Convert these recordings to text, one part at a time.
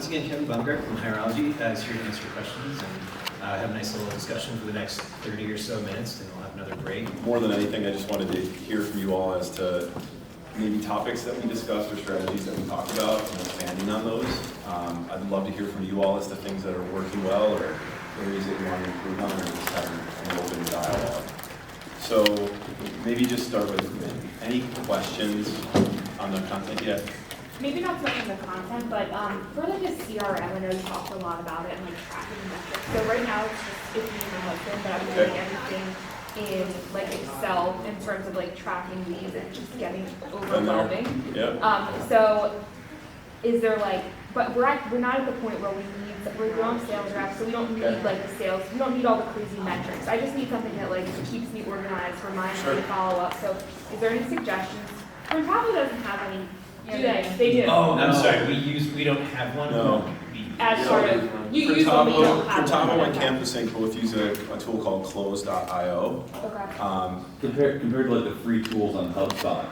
once again, Kevin Baumgart from Hireology is here to answer questions and have a nice little discussion for the next 30 or so minutes, and we'll have another break. More than anything, I just wanted to hear from you all as to maybe topics that we discussed or strategies that we talked about and expanding on those. I'd love to hear from you all as to things that are working well or areas that you want to improve on, or just having an open dialogue. So maybe just start with any questions on the content yet? Maybe not so much on the content, but for like a CRM, I know you talked a lot about it and like tracking the metrics. So right now it's me and my husband, but I'm doing everything in like Excel in terms of like tracking these and just getting overwhelming. Yep. So is there like, but we're not at the point where we need, we're on sales reps, so we don't need like the sales, we don't need all the crazy metrics. I just need something that like keeps me organized, reminds me to follow up. So is there any suggestions? Printavo doesn't have any. Do they? They do. Oh, I'm sorry. We don't have one. No. As sort of, you use one, but you don't have Printavo one. and Campus Inc. both use a tool called close.io. Okay. Compared to like the free tools on HubSpot,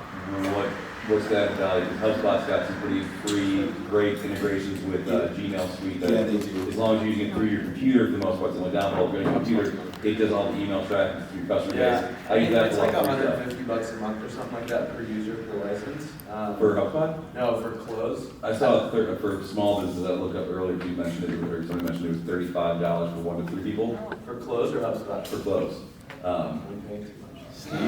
what's that value? Because HubSpot's got some pretty free, great integrations with Gmail Suite. Yeah, they do. As long as you're using it through your computer, for the most part, it's only download on your computer. It does all the email traffic to your customer base. I use that It's for like a lot of stuff. $150 a month or something like that per user per license. For HubSpot? No, for close. I saw it for small businesses. I looked up earlier. You mentioned it, or somebody mentioned it was $35 for 1 to 3 people For close or HubSpot? for close. I'm paying too much.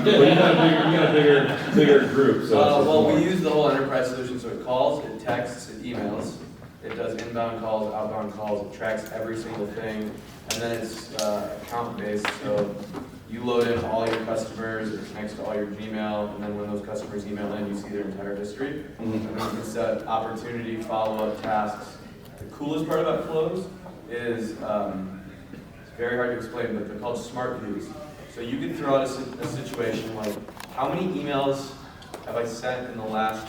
But you got a bigger group. So Well, we use the whole enterprise solution, so it calls, it texts, it emails, it does inbound calls, outbound calls, it tracks every single thing, and then it's account based, so you load in all your customers, it connects to all your Gmail, and then when those customers email in, you see their entire history. And then you can set opportunity, follow-up tasks. The coolest part about Close is, it's very hard to explain, but they're called smart views. So you can throw out a situation like, how many emails have I sent in the last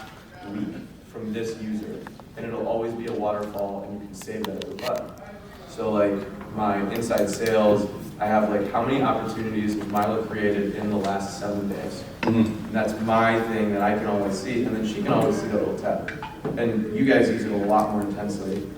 week from this user? And it'll always be a waterfall, and you can save that as a button. So like my inside sales, I have like how many opportunities has Milo created in the last 7 days? And that's my thing that I can always see, and then she can always see the little tab. And you guys use it a lot more intensely.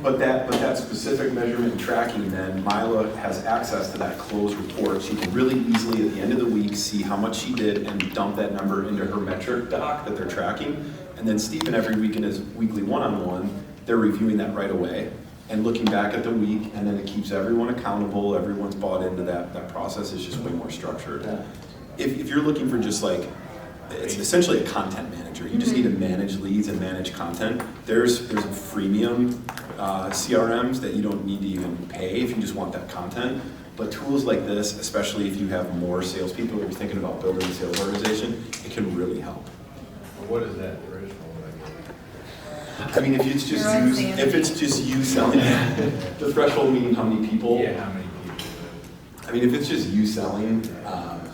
But that specific measurement and tracking, then Mila has access to that close report. She can really easily at the end of the week see how much she did and dump that number into her metric doc that they're tracking. And then Stephen, every week in his weekly one-on-one, they're reviewing that right away and looking back at the week, and then it keeps everyone accountable. Everyone's bought into that process. Is just way more structured. Yeah. If you're looking for just like, it's essentially a content manager. You just need to manage leads and manage content. There's a freemium CRMs that you don't need to even pay if you just want that content. But tools like this, especially if you have more salespeople or you're thinking about building a sales organization, it can really help. What is that threshold? I mean, if it's just you selling, the threshold meaning how many people. Yeah, how many people? I mean, if it's just you selling,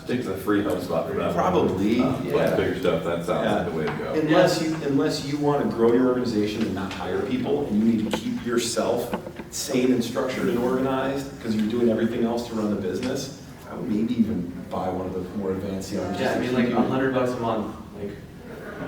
stick to the free HubSpot for that. probably. But bigger stuff, that sounds like the way to go. Unless you want to grow your organization and not hire people, and you need to keep yourself sane and structured and organized because you're doing everything else to run the business, I would maybe even buy one of the more advanced CRMs. Yeah, I mean like $100 a month, like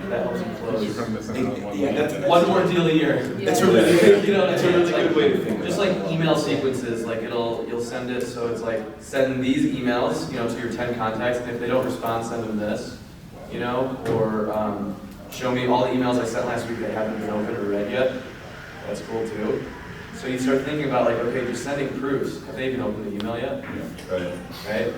that helps you close. Yeah, that's One more deal a year. That's a really good, You know, that's a really good way to think Just about like it. email sequences, like you'll send it, so it's like, send these emails, to your 10 contacts, and if they don't respond, send them this, or show me all the emails I sent last week that haven't been opened or read yet. That's cool too. So you start thinking about like, okay, you're sending proofs. Have they even opened the email yet? Right?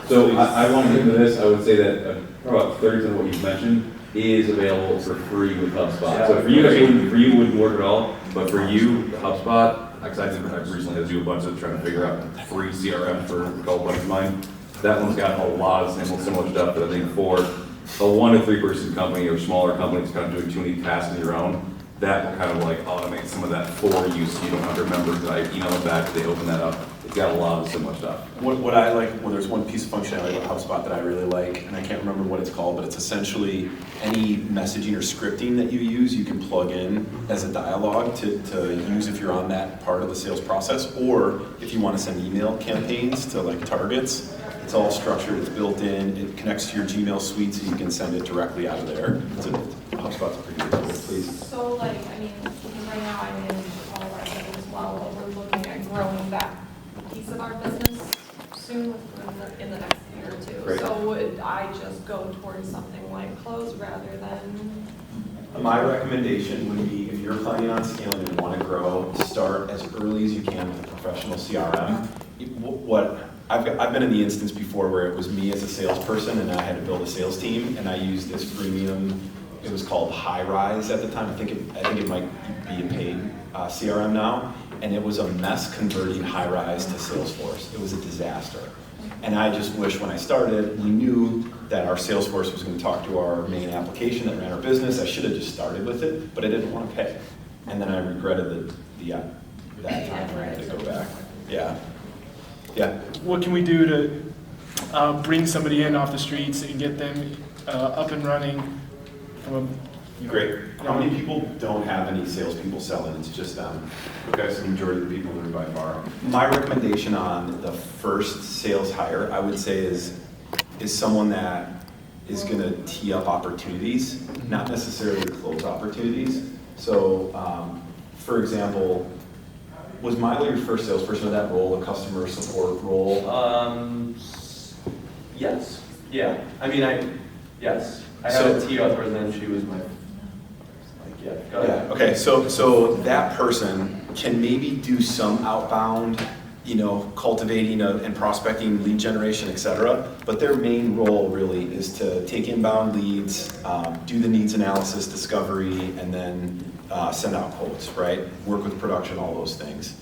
So I want to get into this. I would say that probably about 30% of what you've mentioned is available for free with HubSpot. Yeah. So for you, it wouldn't work at all. But for you, HubSpot, because I recently had to do a bunch of trying to figure out free CRM for a couple buddies of mine. That one's got a lot of similar stuff that I think for a 1 to 3 person company or smaller companies kind of doing too many tasks on your own, that will kind of like automate some of that for you so you don't have to remember that I email it back, they open that up. It's got a lot of similar stuff. What I like, well, there's one piece of functionality about HubSpot that I really like, and I can't remember what it's called, but it's essentially any messaging or scripting that you use, you can plug in as a dialogue to use if you're on that part of the sales process, or if you want to send email campaigns to like targets. It's all structured, it's built in, it connects to your Gmail suite so you can send it directly out of there. HubSpot's a pretty good tool, please. So like, I mean, because right now I manage all of our stuff as well, but we're looking at growing that piece of our business soon, in the next year or two. Great. So would I just go towards something like clothes rather than? My recommendation would be, if you're planning on scaling and want to grow, start as early as you can with a professional CRM. I've been in the instance before where it was me as a salesperson and I had to build a sales team, and I used this freemium, it was called High Rise at the time. I think it might be a paid CRM now, and it was a mess converting High Rise to Salesforce. It was a disaster. And I just wish when I started, we knew that our Salesforce was going to talk to our main application that ran our business. I should have just started with it, but I didn't want to pay. And then I regretted that time when I had to go back. Yeah. Yeah. What can we do to bring somebody in off the streets and get them up and running from Great. How many people don't have any salespeople selling? It's just them. Okay, so the majority of the people are by far. My recommendation on the first sales hire, I would say, is someone that is going to tee up opportunities, not necessarily close opportunities. So, for example, was Milo your first salesperson in that role, a customer support role? Yes. Yeah. I mean, yes. I had a tee up her, then she was my, yeah, go ahead. Yeah, okay, so that person can maybe do some outbound, cultivating and prospecting, lead generation, et cetera, but their main role really is to take inbound leads, do the needs analysis, discovery, and then send out quotes, right? Work with production, all those things.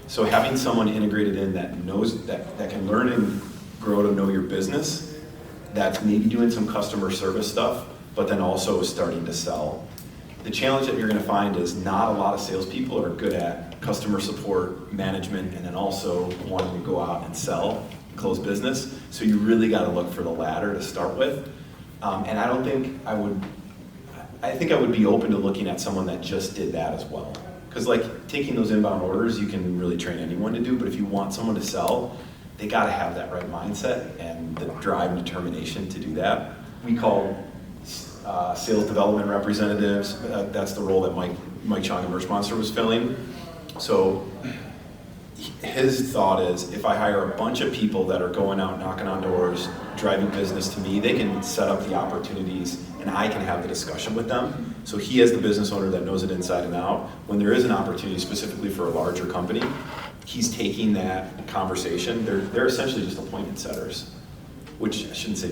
So having someone integrated in that knows, that can learn and grow to know your business, that's maybe doing some customer service stuff, but then also is starting to sell. The challenge that you're going to find is not a lot of salespeople are good at customer support, management, and then also wanting to go out and sell, close business. So you really got to look for the latter to start with. And I think I would be open to looking at someone that just did that as well. Because like taking those inbound orders, you can really train anyone to do, but if you want someone to sell, they got to have that right mindset and the drive and determination to do that. We call sales development representatives. That's the role that Mike Chong and Merch Monster was filling. So his thought is, if I hire a bunch of people that are going out knocking on doors, driving business to me, they can set up the opportunities and I can have the discussion with them. So he, as the business owner that knows it inside and out, when there is an opportunity specifically for a larger company, he's taking that conversation. They're essentially just appointment setters, which I shouldn't say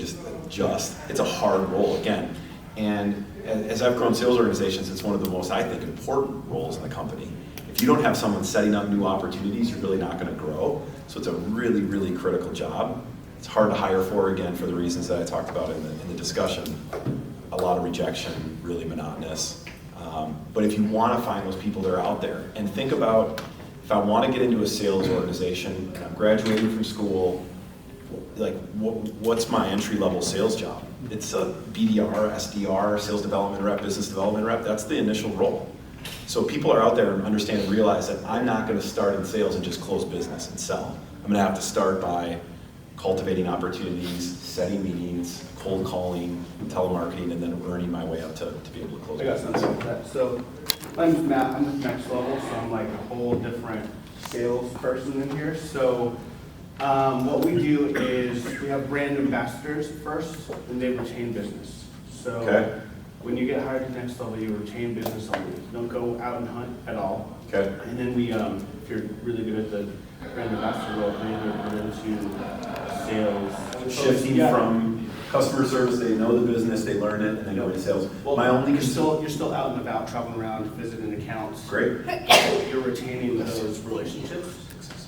just, it's a hard role again. And as I've grown sales organizations, it's one of the most, I think, important roles in the company. If you don't have someone setting up new opportunities, you're really not going to grow. So it's a really, really critical job. It's hard to hire for, again, for the reasons that I talked about in the discussion. A lot of rejection, really monotonous. But if you want to find those people that are out there, and think about, if I want to get into a sales organization, and I'm graduating from school, like what's my entry-level sales job? It's a BDR, SDR, sales development rep, business development rep. That's the initial role. So people are out there and understand and realize that I'm not going to start in sales and just close business and sell. I'm going to have to start by cultivating opportunities, setting meetings, cold calling, telemarketing, and then earning my way up to be able to close I got business. something with that. So my name's Matt. I'm with Next Level, so I'm like a whole different sales person in here. So what we do is we have brand ambassadors first, and they retain business. So Okay. when you get hired to Next Level, you retain business only. You don't go out and hunt at all. Okay. And then we, if you're really good at the brand ambassador role, then you're into sales. Shifting from customer service, they know the business, they learn it, and then go into sales. Well, My only you're still out and about, traveling around, visiting accounts. Great. You're retaining those relationships,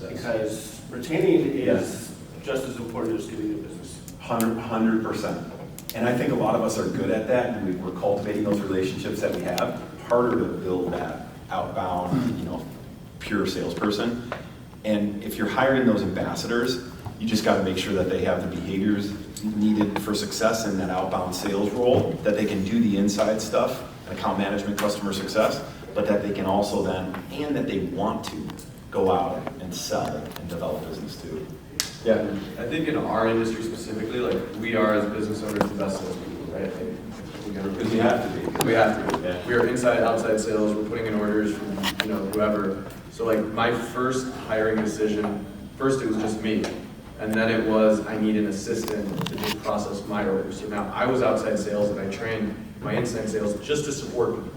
because retaining is just as important as getting new business. 100%. And I think a lot of us are good at that, and we're cultivating those relationships that we have. Harder to build that outbound, pure salesperson. And if you're hiring those ambassadors, you just got to make sure that they have the behaviors needed for success in that outbound sales role, that they can do the inside stuff, account management, customer success, but that they can also then, and that they want to go out and sell and develop business too. Yeah. I think in our industry specifically, like we are as business owners the best salespeople right? Because we have to be. We have to. Yeah. We are inside, outside sales, we're putting in orders from, whoever. So like my first hiring decision, first it was just me. And then it was, I need an assistant to just process my orders. So now I was outside sales and I trained my inside sales just to support me.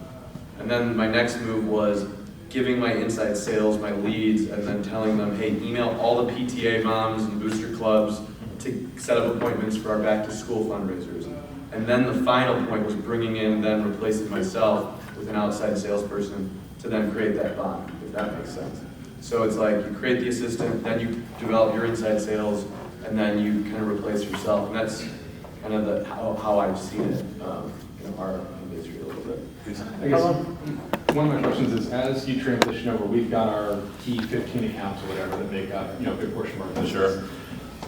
And then my next move was giving my inside sales my leads and then telling them, hey, email all the PTA moms and booster clubs to set up appointments for our back to school fundraisers. And then the final point was bringing in, then replacing myself with an outside salesperson to then create that bond, if that makes sense. So it's like you create the assistant, then you develop your inside sales, and then you kind of replace yourself. And that's kind of how I've seen it in our industry a little bit. I guess one of my questions is, as you transition over, we've got our key 15 accounts or whatever that make up, a big portion of our business. Sure.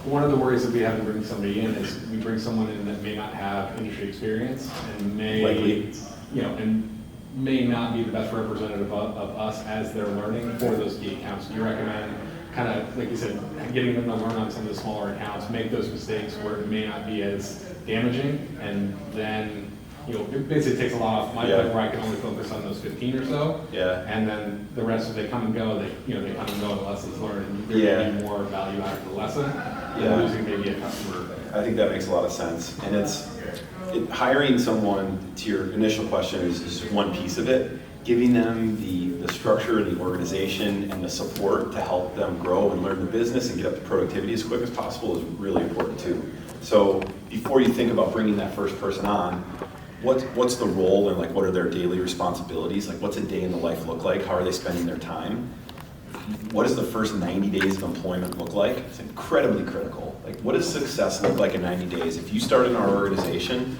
One of the worries that we have in bringing somebody in is we bring someone in that may not have industry experience and may, and may not be the best representative of us as they're learning for those key accounts. Do you recommend kind of, like you said, getting them to learn on some of the smaller accounts, make those mistakes where it may not be as damaging, and then, it basically takes a lot off my plate where I can only focus on those 15 or so. Yeah. And then the rest, if they come and go, they come and go, the lessons learned, and there may be more value out of the lesson than losing maybe a customer. I think that makes a lot of sense. And hiring someone, to your initial question, is one piece of it. Giving them the structure, the organization, and the support to help them grow and learn the business and get up to productivity as quick as possible is really important too. So before you think about bringing that first person on, what's the role and what are their daily responsibilities? What's a day in the life look like? How are they spending their time? What does the first 90 days of employment look like? It's incredibly critical. What does success look like in 90 days? If you start in our organization,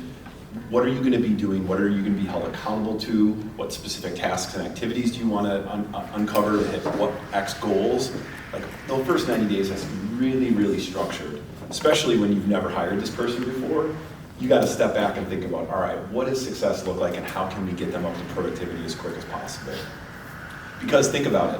what are you going to be doing? What are you going to be held accountable to? What specific tasks and activities do you want to uncover to hit what X goals? The first 90 days has to be really, really structured, especially when you've never hired this person before. You got to step back and think about, all right, what does success look like and how can we get them up to productivity as quick as possible? Because think about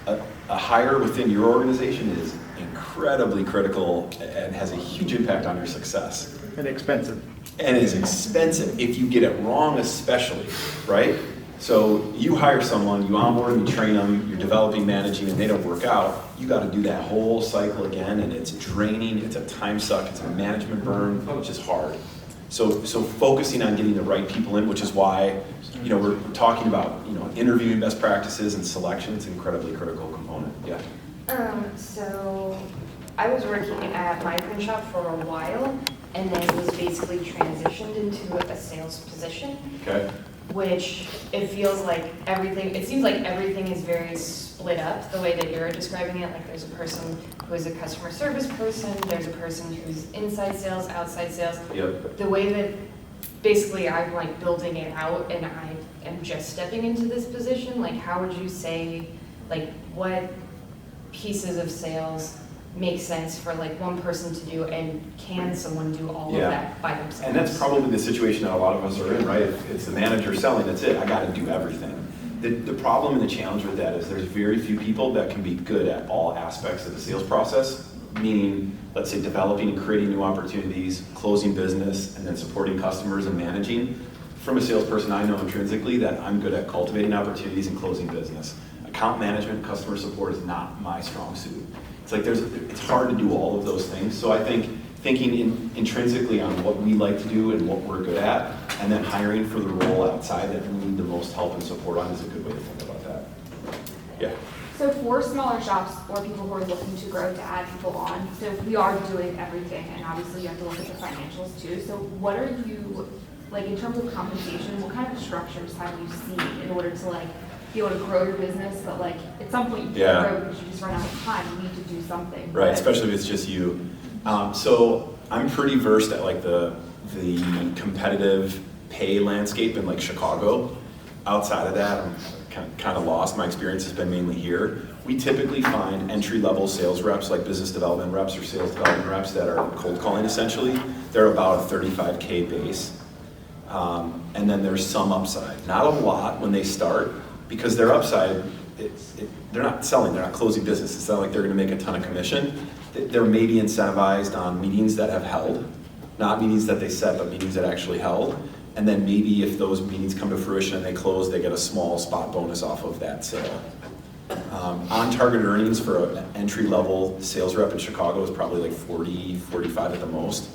it, a hire within your organization is incredibly critical and has a huge impact on your success. And expensive. And is expensive if you get it wrong, especially, right? So you hire someone, you onboard them, you train them, you're developing, managing, and they don't work out, you got to do that whole cycle again, and it's draining, it's a time suck, it's a management burn, which is hard. So focusing on getting the right people in, which is why, we're talking about, interviewing best practices and selection. It's an incredibly critical component. Yeah. So I was working at my print shop for a while, and then was basically transitioned into a sales position. Okay. Which it feels like it seems like everything is very split up the way that you're describing it. There's a person who is a customer service person, there's a person who's inside sales, outside sales. Yep. The way that basically I'm building it out and I am just stepping into this position, how would you say, what pieces of sales make sense for one person to do, and can someone do all of that by themselves? And that's probably the situation that a lot of us are in, right? If it's the manager selling, that's it, I got to do everything. The problem and the challenge with that is there's very few people that can be good at all aspects of the sales process, meaning, let's say, developing and creating new opportunities, closing business, and then supporting customers and managing. From a salesperson, I know intrinsically that I'm good at cultivating opportunities and closing business. Account management, customer support is not my strong suit. It's hard to do all of those things. So I think thinking intrinsically on what we like to do and what we're good at, and then hiring for the role outside that we need the most help and support on is a good way to think about that. Yeah. So for smaller shops or people who are looking to grow to add people on, so we are doing everything, and obviously you have to look at the financials too. So what are you, in terms of compensation, what kind of structures have you seen in order to be able to grow your business, but at some point you can't grow because you just run out of time, you need to do something. Right, especially if it's just you. So I'm pretty versed at the competitive pay landscape in Chicago. Outside of that, I'm kind of lost. My experience has been mainly here. We typically find entry-level sales reps, like business development reps or sales development reps that are cold calling essentially. They're about a $35K base. And then there's some upside. Not a lot when they start, because their upside, they're not selling, they're not closing business. It's not like they're going to make a ton of commission. They're maybe incentivized on meetings that have held, Not meetings that they set, but meetings that actually held. And then maybe if those meetings come to fruition and they close, they get a small spot bonus off of that sale. On-target earnings for an entry-level sales rep in Chicago is probably like 40, 45 at the most.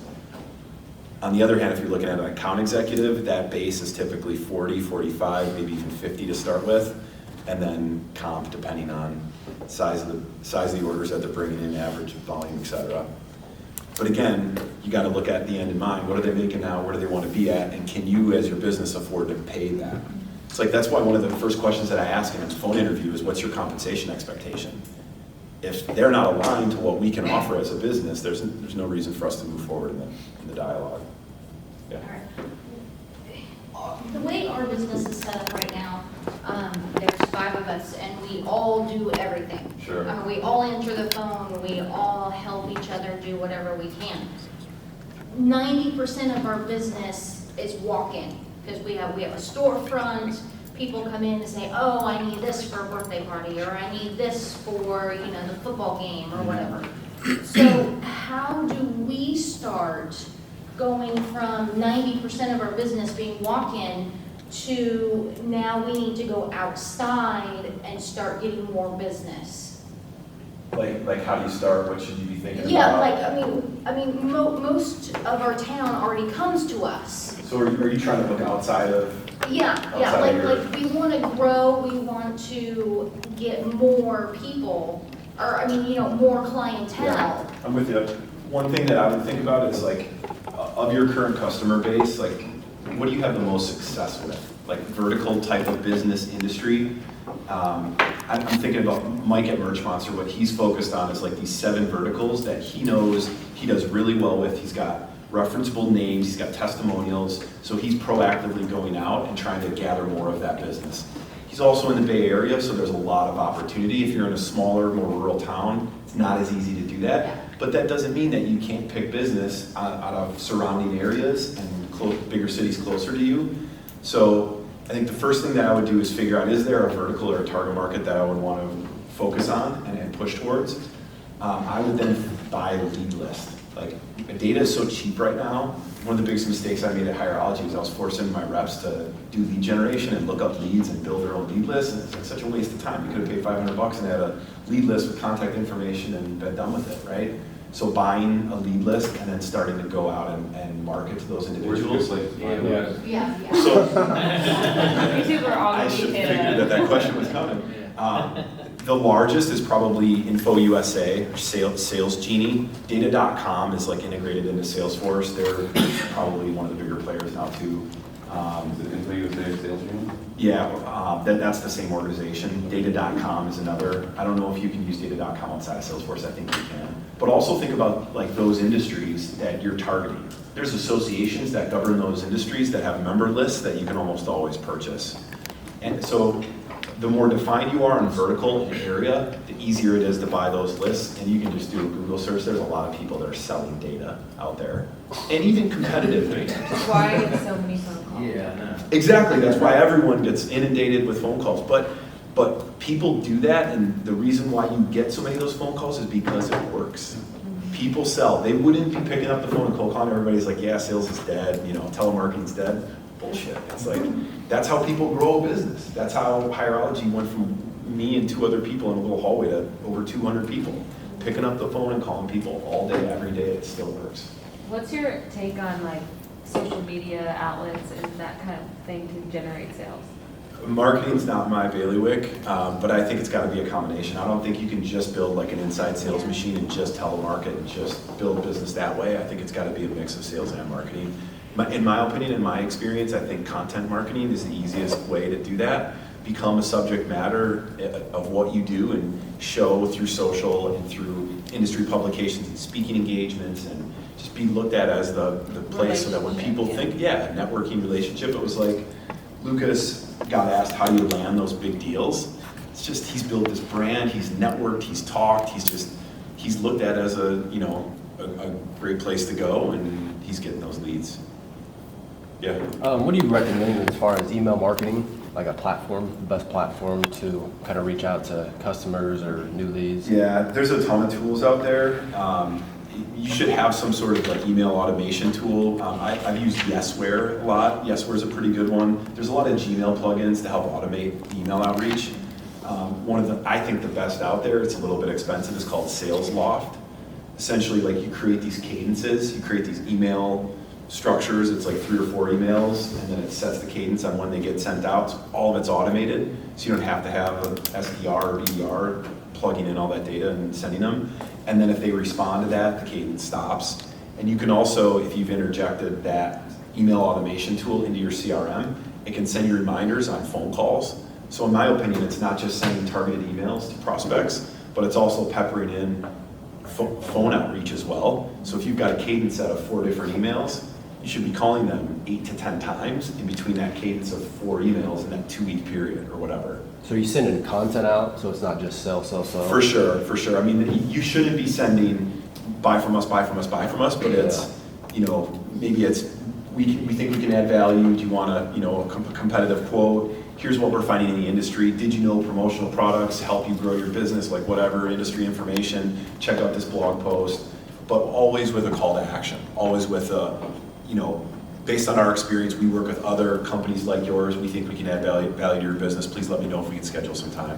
On the other hand, if you're looking at an account executive, that base is typically 40, 45, maybe even 50 to start with, and then comp depending on size of the orders that they're bringing in, average volume, et cetera. But again, you got to look at the end in mind. What are they making now? Where do they want to be at? And can you, as your business, afford to pay that? It's like, that's why one of the first questions that I ask in a phone interview is, what's your compensation expectation? If they're not aligned to what we can offer as a business, there's no reason for us to move forward in the dialogue. Yeah. The way our business is set up right now, there's 5 of us, and we all do everything. Sure. We all answer the phone, we all help each other do whatever we can. 90% of our business is walk-in, because we have a storefront. People come in and say, oh, I need this for a birthday party, or I need this for, the football game, or whatever. So how do we start going from 90% of our business being walk-in to now we need to go outside and start getting more business? Like how do you start? What should you be thinking Yeah, about? most of our town already comes to us. So are you trying to look outside of? Yeah, Outside of your- like we want to grow, we want to get more people, or more clientele. Yeah, I'm with you. One thing that I would think about is like, of your current customer base, like, what do you have the most success with? Like vertical type of business industry? I'm thinking about Mike at Merch Monster. What he's focused on is like these 7 verticals that he knows he does really well with. He's got referenceable names, he's got testimonials, so he's proactively going out and trying to gather more of that business. He's also in the Bay Area, so there's a lot of opportunity. If you're in a smaller, more rural town, it's not as easy to do that. But that doesn't mean that you can't pick business out of surrounding areas and bigger cities closer to you. So I think the first thing that I would do is figure out, is there a vertical or a target market that I would want to focus on and push towards? I would then buy the lead list. Like, data is so cheap right now. One of the biggest mistakes I made at Hireology was I was forcing my reps to do lead generation and look up leads and build their own lead list, and it's like such a waste of time. You could have paid $500 and had a lead list with contact information and been done with it, right? So buying a lead list and then starting to go out and market to those individuals. Yeah. So YouTube are all I gonna should be have hit. figured that question was coming. The largest is probably Info USA, or Sales Genie. Data.com is like integrated into Salesforce. They're probably one of the bigger players now too. Is it Info USA Sales Genie? Yeah, that's the same organization. Data.com is another. I don't know if you can use Data.com outside of Salesforce. I think you can. But also think about like those industries that you're targeting. There's associations that govern those industries that have member lists that you can almost always purchase. And so the more defined you are in vertical and area, the easier it is to buy those lists. And you can just do a Google search. There's a lot of people that are selling data out there. And even competitive data. Why I get so many phone calls? Yeah, no. Exactly, that's why everyone gets inundated with phone calls. But people do that, and the reason why you get so many of those phone calls is because it works. People sell. They wouldn't be picking up the phone and cold calling. Everybody's like, yeah, sales is dead, telemarketing's dead. Bullshit. It's like, that's how people grow a business. That's how Hireology went from me and 2 other people in a little hallway to over 200 people. Picking up the phone and calling people all day, every day, it still works. What's your take on like social media outlets and that kind of thing to generate sales? Marketing's not my bailiwick, but I think it's got to be a combination. I don't think you can just build like an inside sales machine and just telemarket and just build business that way. I think it's got to be a mix of sales and marketing. In my opinion, in my experience, I think content marketing is the easiest way to do that. Become a subject matter of what you do and show through social and through industry publications and speaking engagements, and just be looked at as the place so that when people think, networking relationship, it was like Lucas got asked, how do you land those big deals? It's just, he's built this brand, he's networked, he's talked, he's looked at as a great place to go, and he's getting those leads. Yeah. What do you recommend as far as email marketing, like a platform, the best platform to kind of reach out to customers or new leads? Yeah, there's a ton of tools out there. you should have some sort of like email automation tool. I've used Yesware a lot. Yesware is a pretty good one. There's a lot of Gmail plugins to help automate email outreach. One of the, I think the best out there, it's a little bit expensive, is called Sales Loft. Essentially, like you create these cadences, you create these email structures, it's like 3 or 4 emails, and then it sets the cadence on when they get sent out. So all of it's automated, so you don't have to have an SDR or BDR plugging in all that data and sending them. And then if they respond to that, the cadence stops. And you can also, if you've interjected that email automation tool into your CRM, it can send you reminders on phone calls. So in my opinion, it's not just sending targeted emails to prospects, but it's also peppering in phone outreach as well. So if you've got a cadence set of 4 different emails, you should be calling them 8 to 10 times in between that cadence of 4 emails in that 2-week period or whatever. So you're sending content out, so it's not just sell. For sure. I mean, you shouldn't be sending buy from us, but it's, you know, maybe it's, we think we can add value. Do you want a competitive quote? Here's what we're finding in the industry. Did you know promotional products help you grow your business? Like whatever, industry information, check out this blog post, but always with a call to action, always with a, you know, based on our experience, we work with other companies like yours. We think we can add value to your business. Please let me know if we can schedule some time.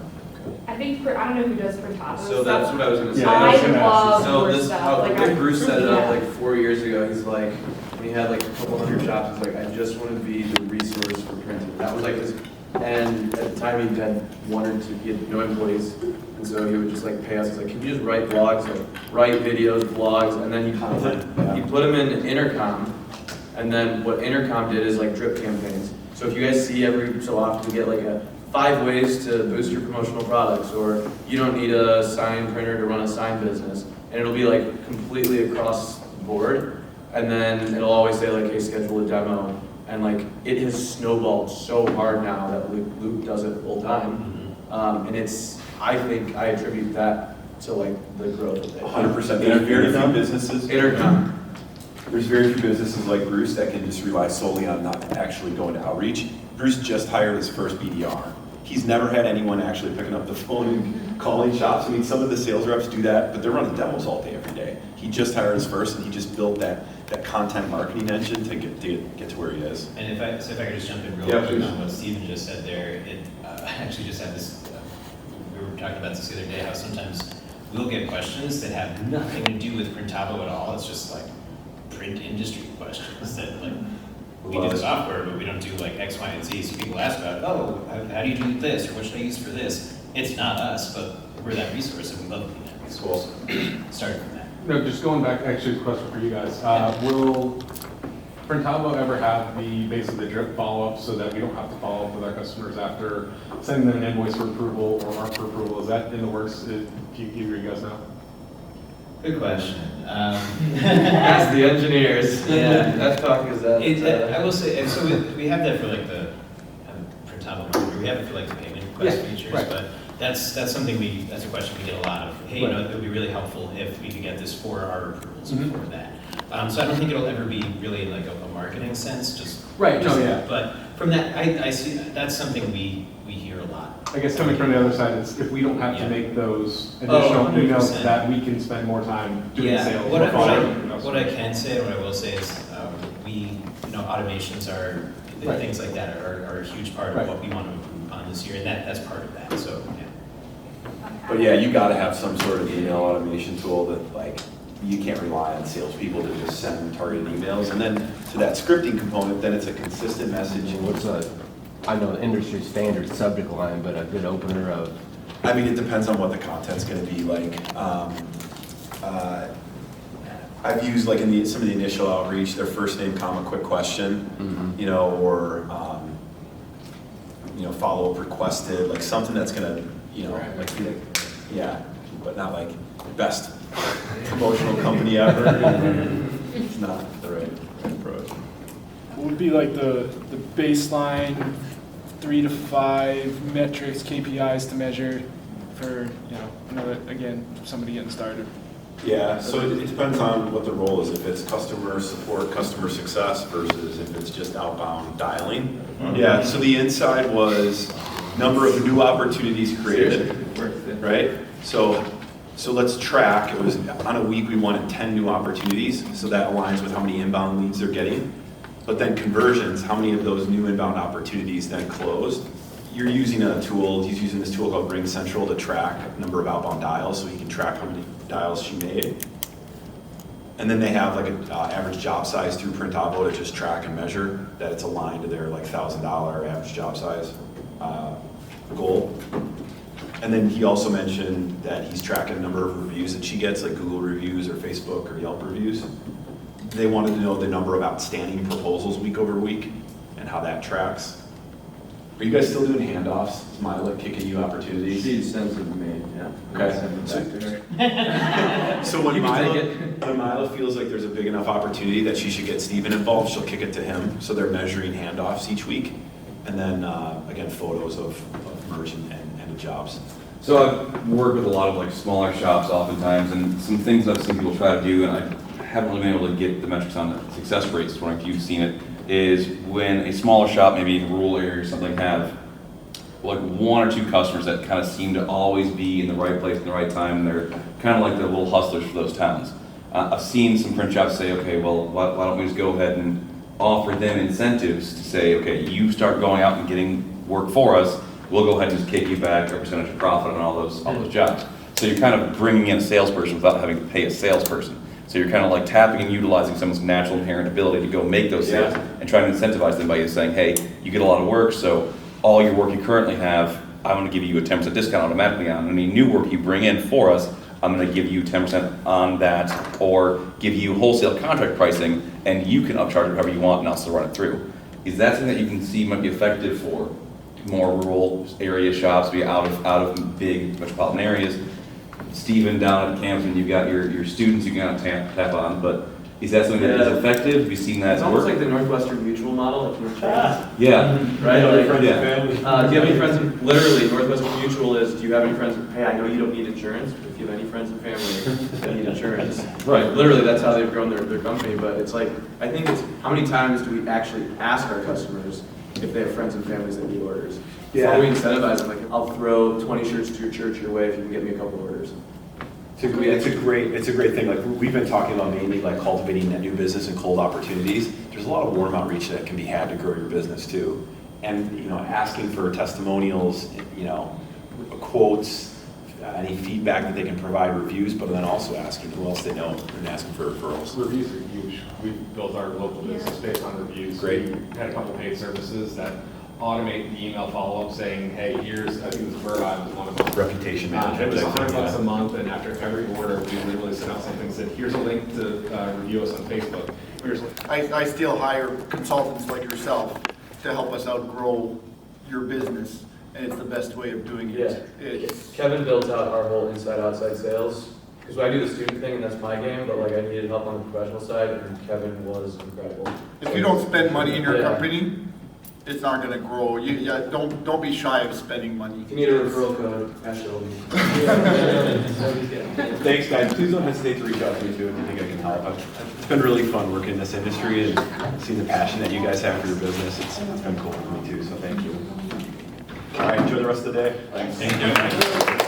I think, I don't know who does Printavo. So that's what I was gonna say. I love So your this, stuff. how, Like, the way I- Bruce set it up yeah. like 4 years ago, he's like, when he had like a couple hundred shops, he's like, I just want to be the resource for printing. That was like his, and at the time he had 1 or 2, he had no employees. And so he would just like pay us, he's like, can you just write blogs, like write videos, blogs, and then he put them in Intercom. And then what Intercom did is like drip campaigns. So if you guys see every so often get like a 5 ways to boost your promotional products, or you don't need a sign printer to run a sign business, and it'll be like completely across the board. And then it'll always say like, hey, schedule a demo. And like it has snowballed so hard now that Luke does it full time. And it's, I think I attribute that to like the growth of it. 100%. There's very few businesses. Intercom. There's very few businesses like Bruce that can just rely solely on not actually going to outreach. Bruce just hired his first BDR. He's never had anyone actually picking up the phone and calling shops. I mean, some of the sales reps do that, but they're running demos all day, every day. He just hired his first, and he just built that content marketing engine to get to where he is. And if I could just jump in real quick on what Steven just said there, I actually just had this, we were talking about this the other day, how sometimes we'll get questions that have nothing to do with Printavo at all. It's just like print industry questions that like, we do the software, but we don't do like X, Y, and Z. So people ask about, how do you do this, or what should I use for this? It's not us, but we're that resource, and we love being that resource. Starting from that. No, just going back, actually, a question for you guys. Will Printavo ever have basically the drip follow-up so that we don't have to follow up with our customers after sending them an invoice for approval or mark for approval? Is that in the works? Do you guys know? Good question. Ask the engineers. Yeah, that's talking is that. I will say, and so we have that for like the Printavo monitor. We have it for like the payment request features, right. but that's something that's a question we get a lot of. Hey, you know, it would be really helpful if we could get this for our approvals for that. So I don't think it'll ever be really in like a marketing sense, just right. No, yeah. But from that, I see that's something we hear a lot. I guess coming from the other side, it's if we don't have to make those additional emails, that we can spend more time doing sales. What I can say, what I will say is, automations are things like that are a huge part of what we want to improve on this year, and that's part of that. So yeah. But yeah, you got to have some sort of email automation tool that like you can't rely on salespeople to just send targeted emails. And then to that scripting component, then it's a consistent message. I know the industry standard subject line, but a good opener of. I mean, it depends on what the content's going to be like. I've used like in some of the initial outreach, their first name, comma, quick question, you know, or follow up requested, like something that's going to, yeah, but not like best promotional company ever. It's not the right approach. What would be like the baseline 3 to 5 metrics, KPIs to measure for, somebody getting started? Yeah, so it depends on what the role is. If it's customer support, customer success versus if it's just outbound dialing. Yeah, so the inside was number of new opportunities created, right? So So let's track, it was on a week we wanted 10 new opportunities, so that aligns with how many inbound leads they're getting. But then conversions, how many of those new inbound opportunities then closed? You're using a tool, he's using this tool called Ring Central to track number of outbound dials, so he can track how many dials she made. And then they have like an average job size through Printavo to just track and measure that it's aligned to their like $1,000 average job size goal. And then he also mentioned that he's tracking a number of reviews that she gets, like Google reviews or Facebook or Yelp reviews. They wanted to know the number of outstanding proposals week over week and how that tracks. Are you guys still doing handoffs? Is Mila kicking you opportunities? She sends them to me, yeah. Okay. Send them back to her. So when You can take Mila feels like there's a big enough opportunity that she should get Steven involved, she'll kick it to him. So they're measuring handoffs each week. And then, again, photos of merch and the jobs. So I've worked with a lot of like smaller shops oftentimes, and some things I've seen people try to do, and I haven't really been able to get the metrics on the success rates, when you've seen it, is when a smaller shop, maybe in a rural area or something, have like one or two customers that kind of seem to always be in the right place at the right time, and they're kind of like the little hustlers for those towns. I've seen some print shops say, okay, well, why don't we just go ahead and offer them incentives to say, okay, you start going out and getting work for us, we'll go ahead and just kick you back a percentage of profit on all those jobs. So you're kind of bringing in a salesperson without having to pay a salesperson. So you're kind of like tapping and utilizing someone's natural inherent ability to go make those sales and trying to incentivize them by just saying, hey, you get a lot of work, so all your work you currently have, I'm going to give you a 10% discount automatically on. Any new work you bring in for us, I'm going to give you 10% on that, or give you wholesale contract pricing, and you can upcharge whatever you want and I'll still run it through. Is that something that you can see might be effective for more rural area shops, be out of big metropolitan areas? Steven, down at Campton, you've got your students you can kind of tap on, but is that something that is effective? Have you seen that It's work? almost like the Northwestern Mutual model, if you're Yeah. right? Like, Yeah. do you have any friends, literally, Northwestern Mutual is, do you have any friends, hey, I know you don't need insurance, but if you have any friends and family that need insurance. Right. Literally, that's how they've grown their company, but it's like, I think it's, how many times do we actually ask our customers if they have friends and families that need orders? Before we incentivize them, like, I'll throw 20 shirts to your church your way if you can get me a couple orders. It's a great thing. Like we've been talking about mainly like cultivating that new business and cold opportunities. There's a lot of warm outreach that can be had to grow your business too. And asking for testimonials, quotes, any feedback that they can provide, reviews, but then also asking who else they know and asking for referrals. Reviews are huge. We've built our local business based on reviews. Great. We had a couple paid services that automate the email follow-up saying, hey, here's, I think it was Verdi was one of them. Reputation management. It was type thing, $100 yeah. a month, and after every order, we literally sent out something that said, here's a link to review us on Facebook. I still hire consultants like yourself to help us outgrow your business, and it's the best way of doing it. Kevin built out our whole inside-outside sales, because I do the student thing and that's my game, but like I needed help on the professional side, and Kevin was incredible. If you don't spend money in your Yeah. company, it's not going to grow. Don't be shy of spending money. If you need a referral code, ask Shelby. Thanks, guys. Please don't hesitate to reach out to me too if you think I can help. It's been really fun working in this industry and seeing the passion that you guys have for your business. It's been cool for me too, so thank you. All right, enjoy the rest of the day. Thanks. Thank you.